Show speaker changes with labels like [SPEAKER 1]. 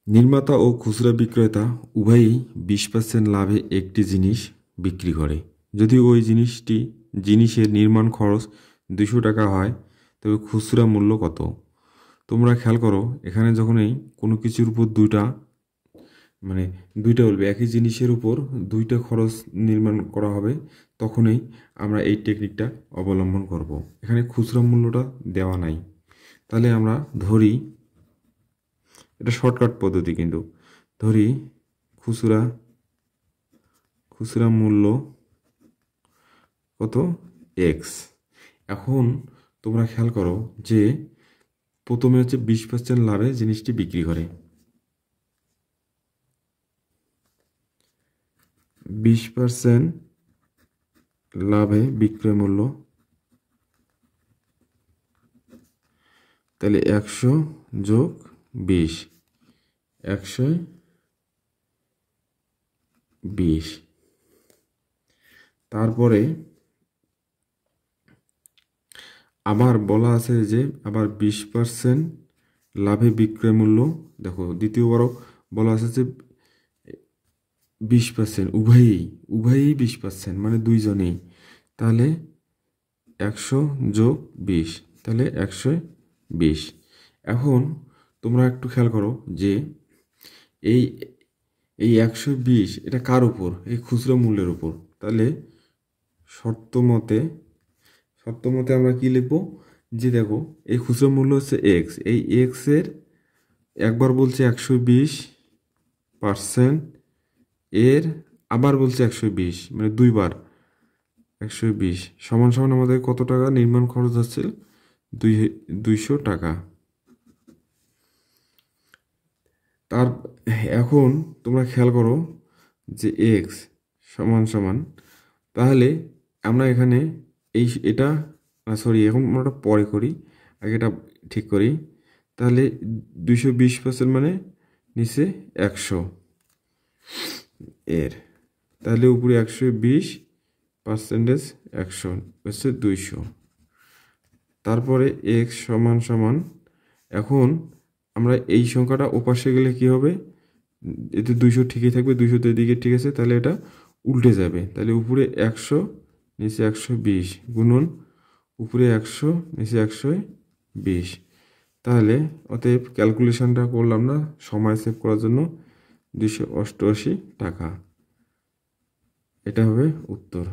[SPEAKER 1] নির্মাতা ও খুচরা বিক্রেতা উভয়ই 20% লাভে একটি জিনিস বিক্রি করে। যদি ওই জিনিসের নির্মাণ খরচ 200 টাকা হয়, তবে খুচরা মূল্য কত? তোমরা খেয়াল করো, এখানে যখনই কোনো কিছুর উপর দুইটা বলবে, একই জিনিসের উপর দুইটা খরচ নির্মাণ করা হবে, তখনই আমরা এই টেকনিকটা অবলম্বন করব। এখানে খুচরা মূল্যটা দেওয়া নাই, তাহলে আমরা ধরি, এটা শর্টকাট পদ্ধতি, কিন্তু ধরি খুচরা খুচরা মূল্য কত? এক্স। এখন তোমরা খেয়াল করো যে প্রথমে হচ্ছে 20% লাভে জিনিসটি বিক্রি করে, 20% লাভে বিক্রয় মূল্য, তাহলে 100 যোগ 20, 120। তারপরে আবার বলা আছে যে আবার 20% লাভে বিক্রয় মূল্য, দেখো দ্বিতীয়বারও বলা আছে যে 20%, উভয়ই 20%, মানে দুইজনেই, তাহলে 100 যোগ 20, তাহলে 120। এখন তোমরা একটু খেয়াল করো যে এই এই 120 এটা কার উপর? এই খুচরো মূল্যের উপর। তাহলে শর্ত মতে আমরা কি লিখবো? যে দেখো, এই খুচরো মূল্য হচ্ছে এক্স, এই এক্স এর একবার বলছে 120%, এর আবার বলছে 120, মানে দুইবার 120 সমান সমান আমাদের কত টাকা নির্মাণ খরচ হচ্ছে? 200 টাকা। তার এখন তোমরা খেয়াল করো যে এক্স সমান সমান, তাহলে আমরা এখানে এটা সরি, এখন আমরা পরে করি, আগে এটা ঠিক করি। তাহলে 220% মানে নিচে 100 এর, তাহলে উপরে 120%, 100 হচ্ছে 200। তারপরে এক্স সমান সমান, এখন আমরা এই সংখ্যাটা ওপাশে গেলে কি হবে? এতে 200 ঠিকই থাকবে, 200 তো এদিকে ঠিক আছে, তাহলে এটা উল্টে যাবে। তাহলে উপরে 100 নিচে 120 গুণন উপরে 100 নিচে 120। তাহলে অতএব ক্যালকুলেশনটা করলাম না, সময় সেভ করার জন্য, 288 টাকা। এটা হবে উত্তর।